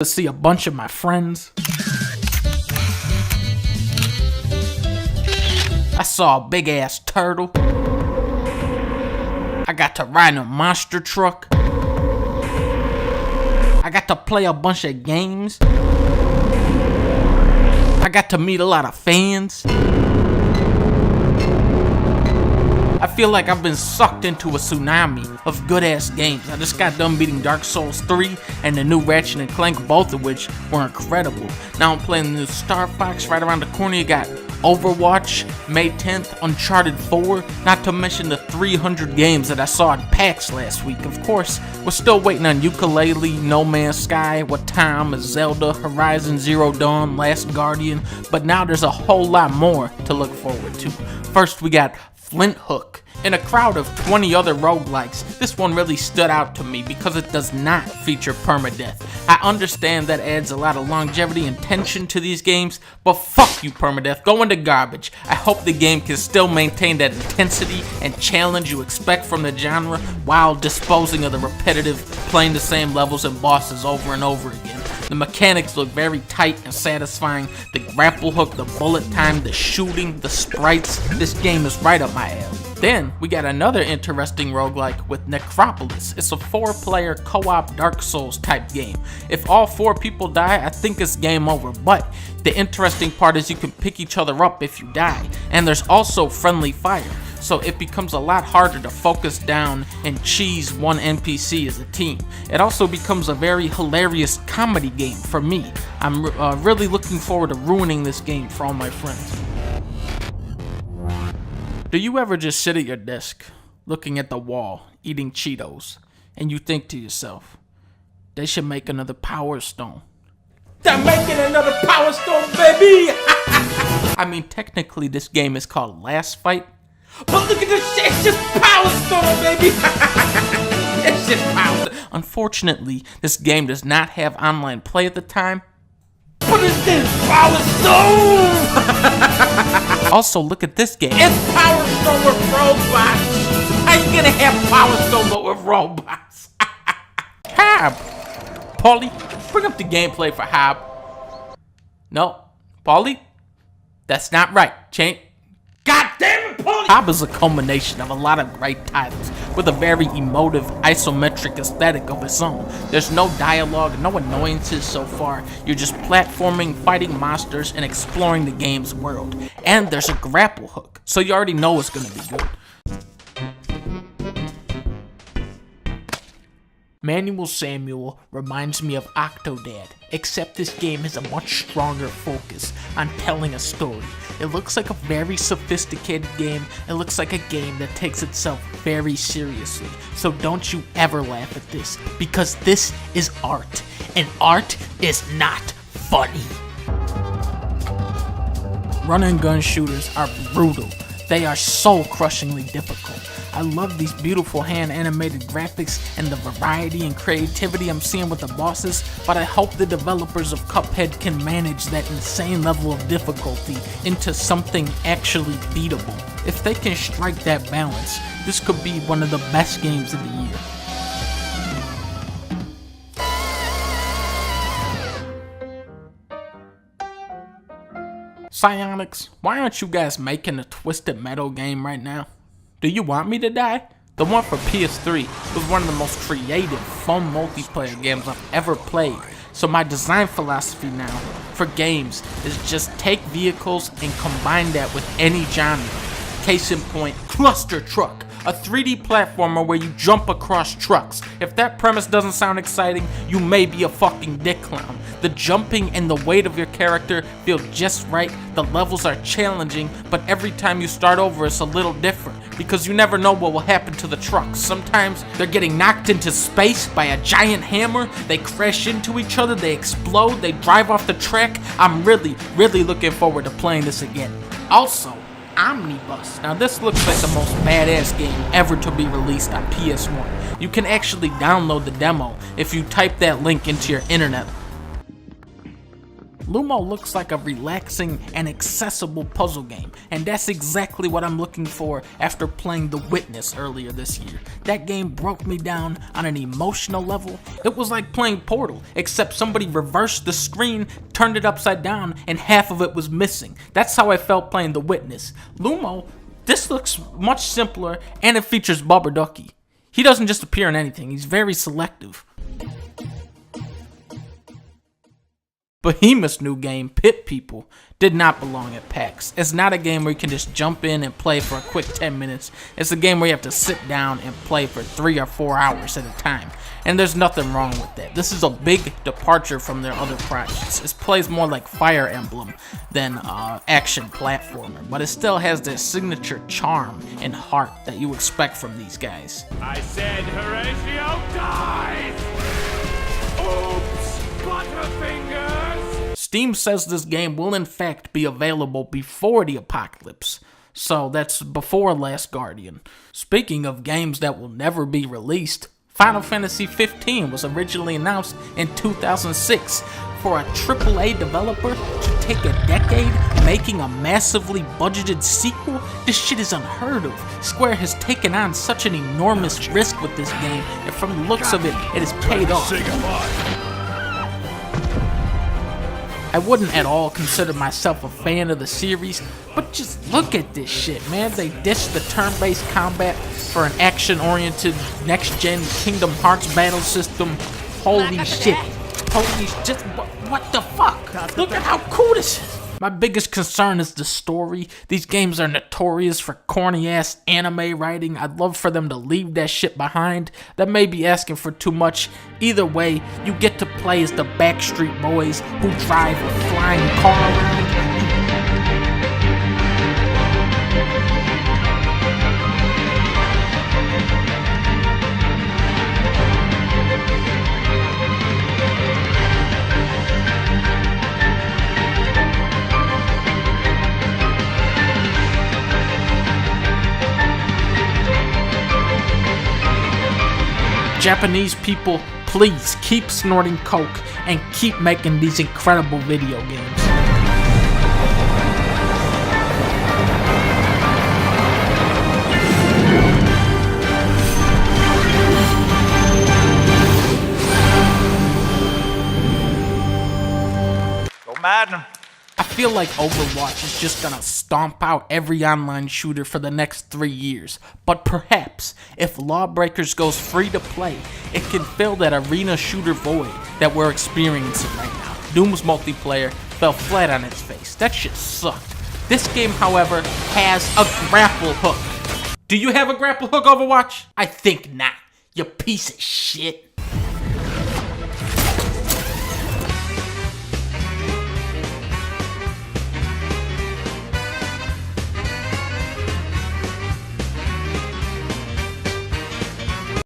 To see a bunch of my friends. I saw a big ass turtle. I got to ride in a monster truck. I got to play a bunch of games. I got to meet a lot of fans. I feel like I've been sucked into a tsunami of good-ass games. I just got done beating Dark Souls 3 and the new Ratchet & Clank, both of which were incredible. Now I'm playing the new Star Fox. Right around the corner you got Overwatch, May 10th, Uncharted 4, not to mention the 300 games that I saw at PAX last week. Of course, we're still waiting on Yooka-Laylee, No Man's Sky, What Time, Zelda, Horizon Zero Dawn, Last Guardian, but now there's a whole lot more to look forward to. First, we got Flint Hook. In a crowd of 20 other roguelikes, this one really stood out to me because it does not feature permadeath. I understand that adds a lot of longevity and tension to these games, but fuck you permadeath, go into garbage. I hope the game can still maintain that intensity and challenge you expect from the genre while disposing of the repetitive, playing the same levels and bosses over and over again. The mechanics look very tight and satisfying. The grapple hook, the bullet time, the shooting, the sprites. This game is right up my alley. Then, we got another interesting roguelike with Necropolis. It's a 4-player co-op Dark Souls type game. If all 4 people die, I think it's game over, but the interesting part is you can pick each other up if you die, and there's also friendly fire, so it becomes a lot harder to focus down and cheese one NPC as a team. It also becomes a very hilarious comedy game for me. I'm really looking forward to ruining this game for all my friends. Do you ever just sit at your desk, looking at the wall, eating Cheetos, and you think to yourself, they should make another Power Stone? They're making another Power Stone, baby! I mean, technically this game is called Last Fight, but look at this shit, it's just Power Stone, baby! It's just Power Stone. Unfortunately, this game does not have online play at the time, but it's this Power Stone! Also, look at this game. It's Power Stone with robots. How you gonna have Power Stone but with robots? Hob. Paulie, bring up the gameplay for Hob. No, Paulie, that's not right. Change. God damn it, Paulie! Hob is a culmination of a lot of great titles with a very emotive, isometric aesthetic of its own. There's no dialogue, no annoyances so far. You're just platforming, fighting monsters, and exploring the game's world. And there's a grapple hook, so you already know it's gonna be good. Manuel Samuel reminds me of Octodad, except this game has a much stronger focus on telling a story. It looks like a very sophisticated game. It looks like a game that takes itself very seriously. So don't you ever laugh at this, because this is art, and art is not funny. Run and gun shooters are brutal. They are so crushingly difficult. I love these beautiful hand-animated graphics and the variety and creativity I'm seeing with the bosses, but I hope the developers of Cuphead can manage that insane level of difficulty into something actually beatable. If they can strike that balance, this could be one of the best games of the year. Psyonix, why aren't you guys making a Twisted Metal game right now? Do you want me to die? The one for PS3 was one of the most creative, fun multiplayer games I've ever played. So my design philosophy now for games is just take vehicles and combine that with any genre. Case in point, Cluster Truck, a 3D platformer where you jump across trucks. If that premise doesn't sound exciting, you may be a fucking dick clown. The jumping and the weight of your character feel just right. The levels are challenging, but every time you start over it's a little different because you never know what will happen to the trucks. Sometimes they're getting knocked into space by a giant hammer, they crash into each other, they explode, they drive off the track. I'm really looking forward to playing this again. Also, Omnibus. Now this looks like the most badass game ever to be released on PS1. You can actually download the demo if you type that link into your internet. Lumo looks like a relaxing and accessible puzzle game, and that's exactly what I'm looking for after playing The Witness earlier this year. That game broke me down on an emotional level. It was like playing Portal, except somebody reversed the screen, turned it upside down, and half of it was missing. That's how I felt playing The Witness. Lumo, this looks much simpler, and it features Bubba Dunkey. He doesn't just appear in anything, he's very selective. Behemoth's new game, Pit People, did not belong at PAX. It's not a game where you can just jump in and play for a quick 10 minutes. It's a game where you have to sit down and play for 3 or 4 hours at a time. And there's nothing wrong with that. This is a big departure from their other projects. It plays more like Fire Emblem than action platformer, but it still has that signature charm and heart that you expect from these guys. I said Horatio dies! Oops! Butterfingers! Steam says this game will in fact be available before the apocalypse, so that's before Last Guardian. Speaking of games that will never be released, Final Fantasy 15 was originally announced in 2006. For a AAA developer to take a decade making a massively budgeted sequel, this shit is unheard of. Square has taken on such an enormous risk with this game, and from the looks of it, it has paid off. I wouldn't at all consider myself a fan of the series, but just look at this shit, man. They ditched the turn-based combat for an action-oriented, next-gen Kingdom Hearts battle system. Holy shit. Holy shit. What the fuck? Look at how cool this is. My biggest concern is the story. These games are notorious for corny-ass anime writing. I'd love for them to leave that shit behind. That may be asking for too much. Either way, you get to play as the Backstreet Boys who drive a flying car around. Japanese people, please keep snorting coke and keep making these incredible video games. Go Madden. I feel like Overwatch is just gonna stomp out every online shooter for the next 3 years, but perhaps if Lawbreakers goes free to play, it can fill that arena shooter void that we're experiencing right now. Doom's multiplayer fell flat on its face. That shit sucked. This game, however, has a grapple hook. Do you have a grapple hook, Overwatch? I think not, you piece of shit.